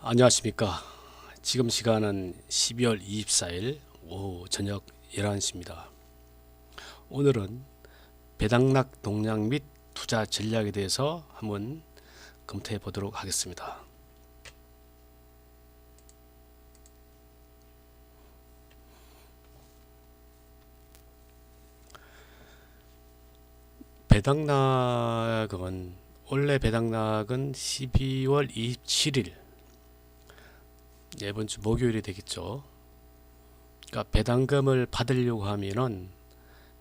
안녕하십니까. 지금 시간은 12월 24일 오후 저녁 11시입니다. 오늘은 배당락 동향 및 투자 전략에 대해서 한번 검토해 보도록 하겠습니다. 배당락은 원래 배당락은 12월 27일 이번 주 목요일이 되겠죠. 그러니까 배당금을 받으려고 하면은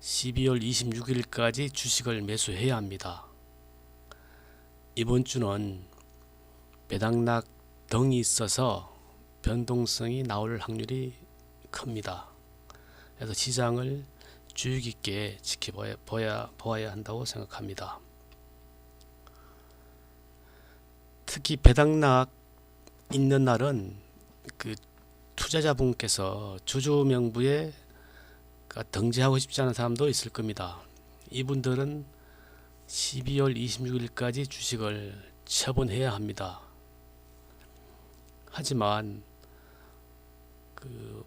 12월 26일까지 주식을 매수해야 합니다. 이번 주는 배당락 등이 있어서 변동성이 나올 확률이 큽니다. 그래서 시장을 주의 깊게 보아야 한다고 생각합니다. 특히 배당락 있는 날은 그 투자자분께서 주주 명부에 등재하고 싶지 않은 사람도 있을 겁니다. 이분들은 12월 26일까지 주식을 처분해야 합니다. 하지만 그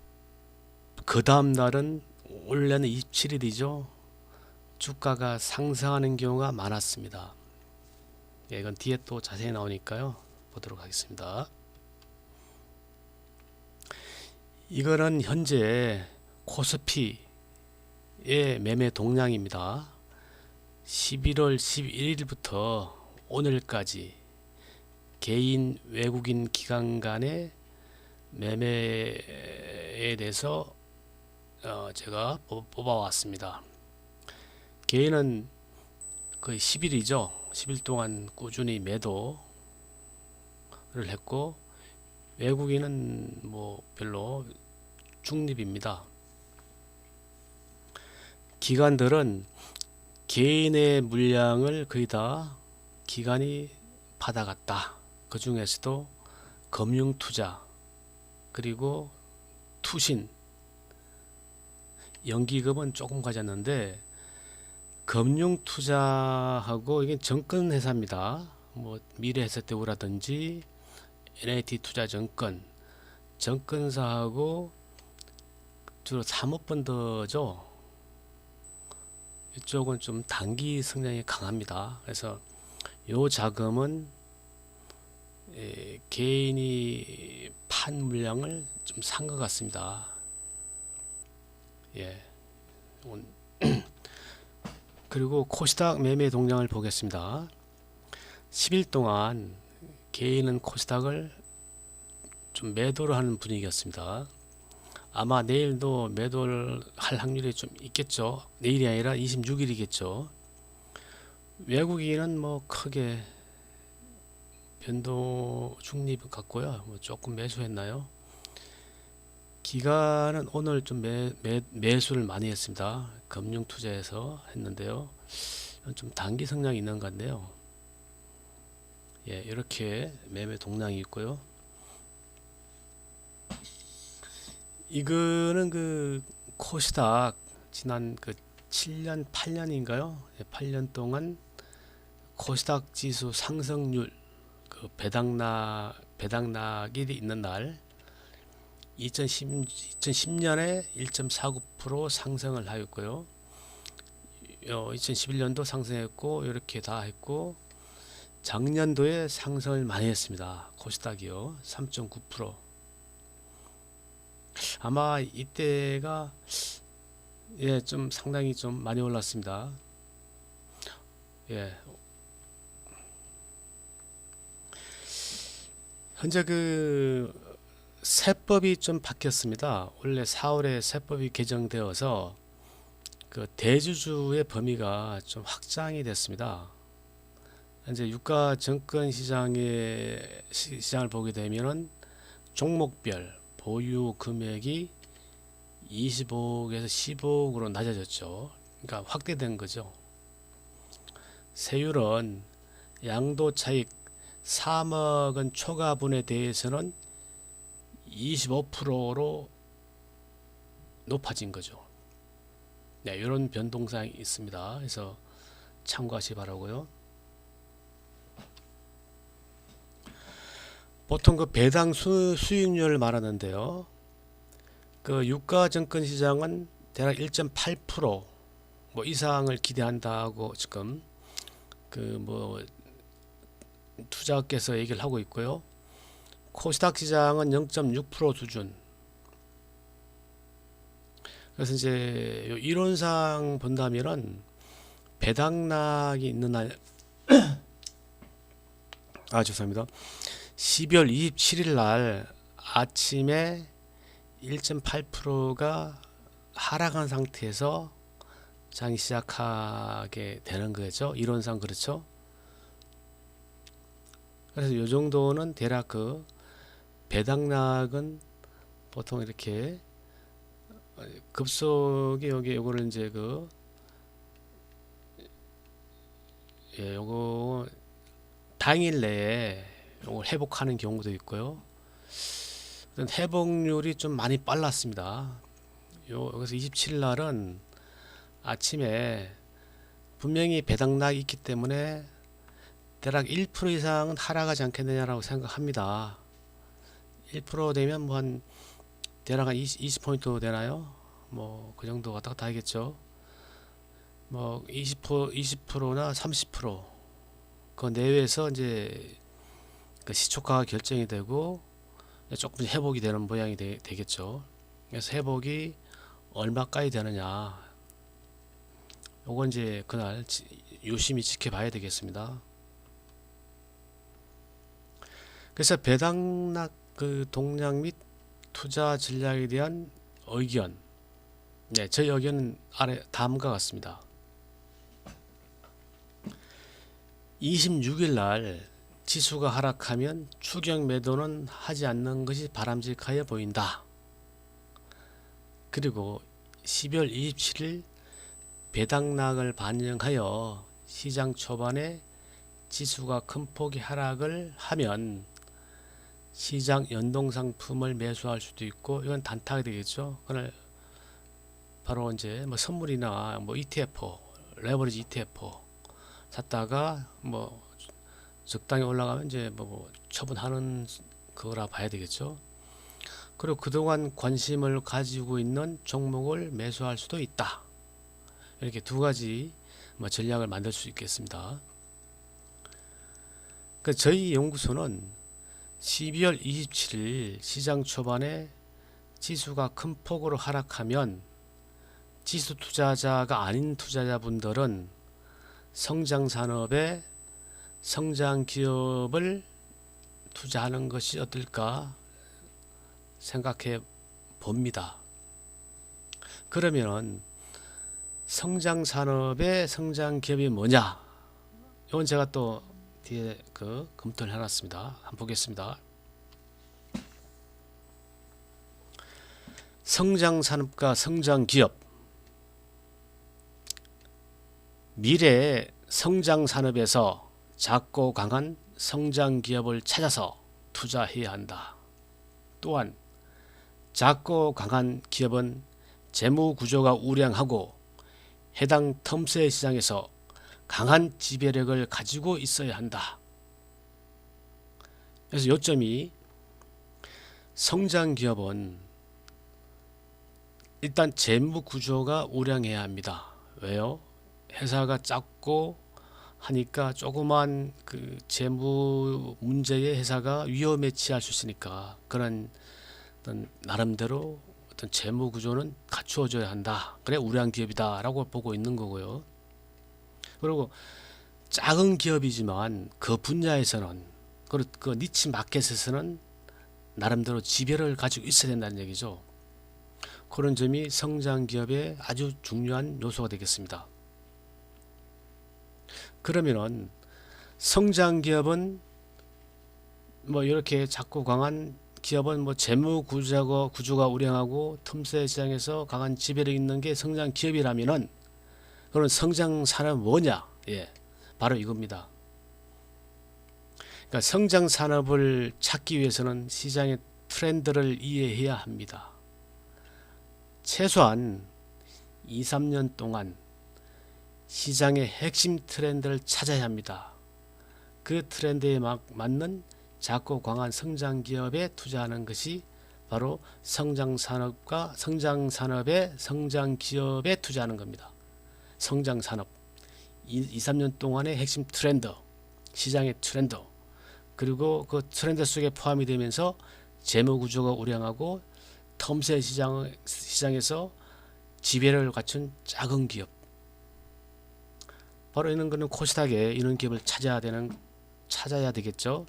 다음 날은 원래는 27일이죠. 주가가 상승하는 경우가 많았습니다. 이건 뒤에 또 자세히 나오니까요. 보도록 하겠습니다. 이거는 현재 코스피의 매매 동향입니다. 11월 11일부터 오늘까지 개인 외국인 기관 간의 매매에 대해서 제가 뽑아왔습니다. 개인은 거의 10일이죠. 10일 동안 꾸준히 매도를 했고, 외국인은 뭐 별로 중립입니다. 기관들은 개인의 물량을 거의 다 기관이 받아갔다. 그 중에서도 금융투자 그리고 투신 연기금은 조금 가졌는데, 금융투자하고 이게 정권회사입니다. 뭐 미래에셋대우라든지 NAT투자증권, 정권사하고 주로 사모펀드죠. 이쪽은 좀 단기 성장이 강합니다. 그래서 요 자금은 개인이 판 물량을 좀 산 것 같습니다. 예. 그리고 코스닥 매매 동향을 보겠습니다. 10일 동안 개인은 코스닥을 좀 매도를 하는 분위기였습니다. 아마 내일도 매도를 할 확률이 좀 있겠죠. 내일이 아니라 26일이겠죠. 외국인은 뭐 크게 변동 중립 같고요. 뭐 조금 매수했나요? 기관은 오늘 좀 매수를 많이 했습니다. 금융 투자에서 했는데요. 좀 단기 성장이 있는 것 같네요. 예, 이렇게 매매 동향이 있고요. 이거는 그 코스닥 지난 7년, 8년인가요? 8년 동안 코스닥 지수 상승률 배당락이 있는 날 2010년에 1.49% 상승을 하였고요. 2011년도 상승했고 이렇게 다 했고, 작년도에 상승을 많이 했습니다. 코스닥이요. 3.9%. 아마 이때가 좀 상당히 좀 많이 올랐습니다. 예. 현재 세법이 좀 바뀌었습니다. 원래 4월에 세법이 개정되어서 대주주의 범위가 좀 확장이 됐습니다. 현재 유가 증권 시장을 보게 되면은 종목별 보유 금액이 25억에서 15억으로 낮아졌죠. 그러니까 확대된 거죠. 세율은 양도 차익 3억원 초과분에 대해서는 25%로 높아진 거죠. 네, 이런 변동사항이 있습니다. 그래서 참고하시 바라고요. 보통 그 배당 수익률을 말하는데요. 그 유가증권 시장은 대략 1.8% 이상을 기대한다고 지금 그 투자업계에서 얘기를 하고 있고요. 코스닥 시장은 0.6% 수준. 그래서 이제 이론상 본다면은 배당락이 있는 날, 죄송합니다. 12월 27일 날 아침에 1.8%가 하락한 상태에서 장이 시작하게 되는 거죠. 이론상 그렇죠. 그래서 이 정도는 대략 그 배당락은 보통 이렇게 급속이 여기 요거를 이제 요거 당일 내에 요걸 회복하는 경우도 있고요. 회복률이 좀 많이 빨랐습니다. 여기서 27일 날은 아침에 분명히 배당락이 있기 때문에 대략 1% 이상은 하락하지 않겠느냐라고 생각합니다. 1% 되면 한 대략 한 20포인트 되나요? 그 정도 왔다 갔다 하겠죠. 20%나 30% 그 내외에서 이제 그 시초가가 결정이 되고 조금 회복이 되는 모양이 되겠죠. 그래서 회복이 얼마까지 되느냐, 요건 이제 그날 유심히 지켜봐야 되겠습니다. 그래서 배당락 그 동향 및 투자 전략에 대한 의견, 저희 의견은 아래 다음과 같습니다. 26일 날 지수가 하락하면 추격 매도는 하지 않는 것이 바람직하여 보인다. 그리고 12월 27일 배당락을 반영하여 시장 초반에 지수가 큰 폭의 하락을 하면 시장 연동상품을 매수할 수도 있고, 이건 단타가 되겠죠. 그날 바로 이제 선물이나 ETF, 레버리지 ETF 샀다가 적당히 올라가면 이제 처분하는 거라 봐야 되겠죠. 그리고 그동안 관심을 가지고 있는 종목을 매수할 수도 있다. 이렇게 두 가지 전략을 만들 수 있겠습니다. 저희 연구소는 12월 27일 시장 초반에 지수가 큰 폭으로 하락하면 지수 투자자가 아닌 투자자분들은 성장산업에 성장 기업을 투자하는 것이 어떨까 생각해 봅니다. 그러면 성장산업의 성장 기업이 뭐냐? 이건 제가 또 뒤에 검토를 해놨습니다. 한번 보겠습니다. 성장산업과 성장기업, 미래의 성장산업에서 작고 강한 성장기업을 찾아서 투자해야 한다. 또한 작고 강한 기업은 재무구조가 우량하고 해당 텀스의 시장에서 강한 지배력을 가지고 있어야 한다. 그래서 요점이 성장기업은 일단 재무구조가 우량해야 합니다. 왜요? 회사가 작고 하니까 조그만 그 재무 문제의 회사가 위험에 처할 수 있으니까 그런 어떤 나름대로 어떤 재무 구조는 갖추어져야 한다. 그래 우량 기업이다라고 보고 있는 거고요. 그리고 작은 기업이지만 그 분야에서는 그 니치 마켓에서는 나름대로 지배를 가지고 있어야 된다는 얘기죠. 그런 점이 성장 기업의 아주 중요한 요소가 되겠습니다. 그러면은 성장 기업은 이렇게 작고 강한 기업은 재무 구조가 우량하고 틈새 시장에서 강한 지배력 있는 게 성장 기업이라면은 그런 성장 산업 뭐냐? 바로 이겁니다. 그러니까 성장 산업을 찾기 위해서는 시장의 트렌드를 이해해야 합니다. 최소한 2, 3년 동안 시장의 핵심 트렌드를 찾아야 합니다. 그 트렌드에 맞는 작고 강한 성장 기업에 투자하는 것이 바로 성장 산업의 성장 기업에 투자하는 겁니다. 성장 산업 3년 동안의 핵심 트렌드, 시장의 트렌드, 그리고 그 트렌드 속에 포함이 되면서 재무 구조가 우량하고 텀세 시장에서 지배를 갖춘 작은 기업, 바로 이런 거는 코스닥에 이런 기업을 찾아야 되겠죠.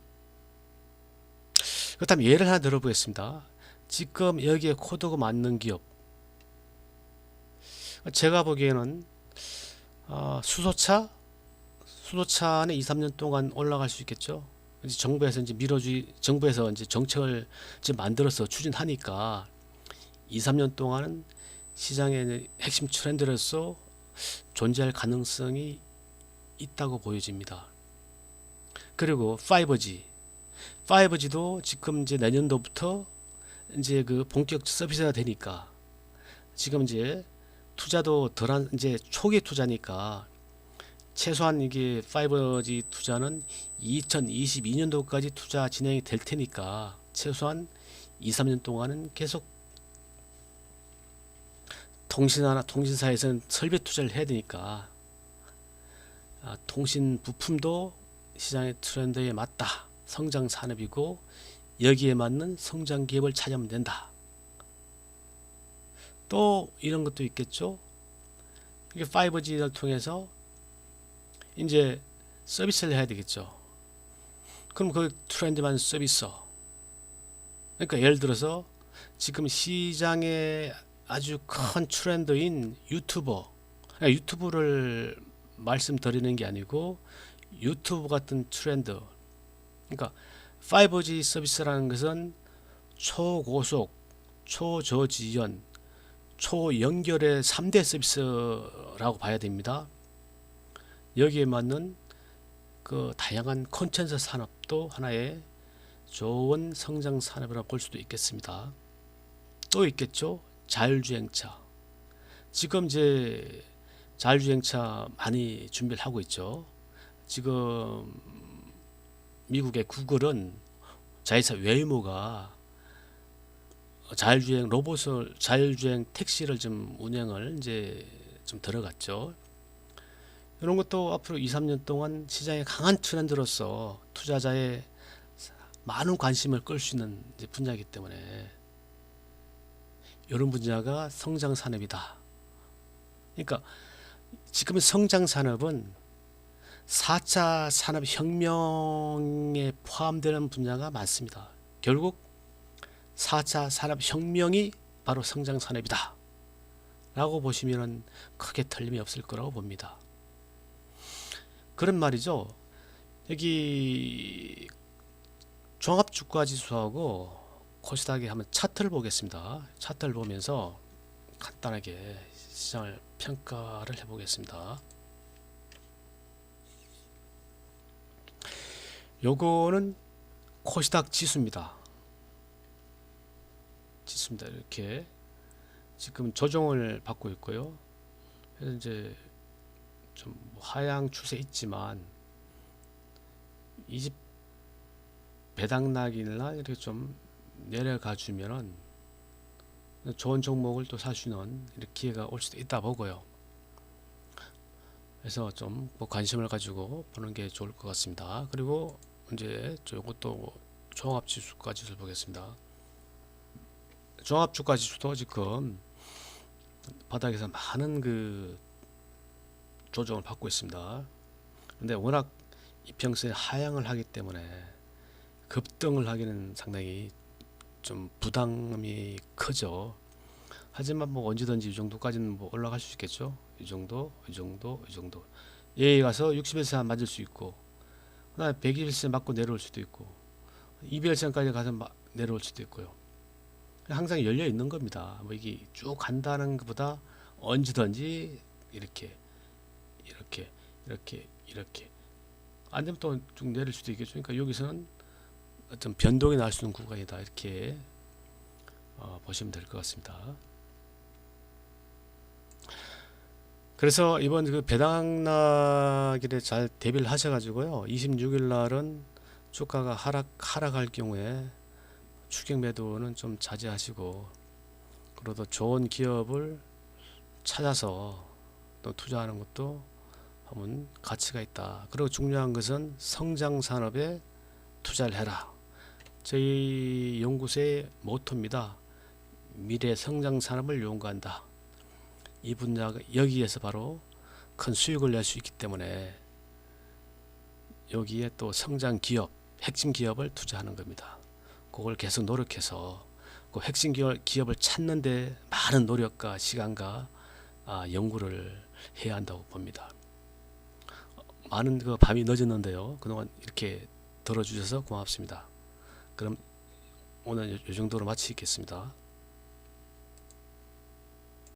그렇다면 예를 하나 들어보겠습니다. 지금 여기에 코드가 맞는 기업, 제가 보기에는 수소차는 2, 3년 동안 올라갈 수 있겠죠. 정부에서 이제 정책을 이제 만들어서 추진하니까 2, 3년 동안은 시장의 핵심 트렌드로서 존재할 가능성이 있다고 보여집니다. 그리고 5G도 지금 이제 내년도부터 이제 그 본격 서비스가 되니까 지금 이제 투자도 덜한 이제 초기 투자니까 최소한 이게 5G 투자는 2022년도까지 투자 진행이 될 테니까 최소한 2, 3년 동안은 계속 통신사에서는 설비 투자를 해야 되니까 통신 부품도 시장의 트렌드에 맞다. 성장 산업이고 여기에 맞는 성장 기업을 찾으면 된다. 또 이런 것도 있겠죠. 이게 5G를 통해서 이제 서비스를 해야 되겠죠. 그럼 그 트렌드만 서비스. 그러니까 예를 들어서 지금 시장에 아주 큰 트렌드인 유튜브를 말씀드리는 게 아니고 유튜브 같은 트렌드. 그러니까 5G 서비스라는 것은 초고속, 초저지연, 초연결의 3대 서비스라고 봐야 됩니다. 여기에 맞는 그 다양한 콘텐츠 산업도 하나의 좋은 성장 산업이라고 볼 수도 있겠습니다. 또 있겠죠. 자율주행차. 지금 이제 자율주행차 많이 준비를 하고 있죠. 지금 미국의 구글은 자회사 웨이모가 자율주행 택시를 좀 운영을 이제 좀 들어갔죠. 이런 것도 앞으로 2, 3년 동안 시장의 강한 트렌드로서 투자자의 많은 관심을 끌 수 있는 분야이기 때문에 이런 분야가 성장 산업이다. 그러니까 지금 성장 산업은 4차 산업혁명에 포함되는 분야가 많습니다. 결국 4차 산업혁명이 바로 성장 산업이다 라고 보시면 크게 틀림이 없을 거라고 봅니다. 그런 말이죠. 여기 종합주가지수하고 코스닥에 한번 차트를 보겠습니다. 차트를 보면서 간단하게 시장을 평가를 해보겠습니다. 요거는 코스닥 지수입니다. 이렇게 지금 조정을 받고 있고요. 그래서 이제 좀 하향 추세 있지만 이 집 배당락이나 이렇게 좀 내려가 주면은 좋은 종목을 또 살 수 있는 기회가 올 수도 있다 보고요. 그래서 좀 뭐 관심을 가지고 보는 게 좋을 것 같습니다. 그리고 이제 이것도 종합지수까지를 보겠습니다. 종합주가지수도 지금 바닥에서 많은 그 조정을 받고 있습니다. 근데 워낙 이평선에 하향을 하기 때문에 급등을 하기는 상당히 좀 부담이 크죠. 하지만 뭐 언제든지 이 정도까지는 뭐 올라갈 수 있겠죠. 이 정도. 여기 가서 61선 맞을 수 있고, 그다음에 121선 맞고 내려올 수도 있고, 200선까지 가서 내려올 수도 있고요. 항상 열려 있는 겁니다. 뭐 이게 쭉 간다는 것보다 언제든지 이렇게 안 되면 또 쭉 내릴 수도 있겠죠. 그러니까 여기서는 어떤 변동이 날 수 있는 구간이다, 이렇게 보시면 될 것 같습니다. 그래서 이번 그 배당락일에 잘 대비를 하셔가지고요. 26일 날은 주가가 하락할 경우에 추격 매도는 좀 자제하시고, 그래도 좋은 기업을 찾아서 또 투자하는 것도 한번 가치가 있다. 그리고 중요한 것은 성장 산업에 투자를 해라. 저희 연구소의 모토입니다. 미래 성장 산업을 연구한다. 이 분야가 여기에서 바로 큰 수익을 낼 수 있기 때문에 여기에 또 성장 기업, 핵심 기업을 투자하는 겁니다. 그걸 계속 노력해서 그 핵심 기업을 찾는데 많은 노력과 시간과 연구를 해야 한다고 봅니다. 많은 그 밤이 늦었는데요. 그동안 이렇게 들어주셔서 고맙습니다. 그럼 오늘 이 정도로 마치겠습니다.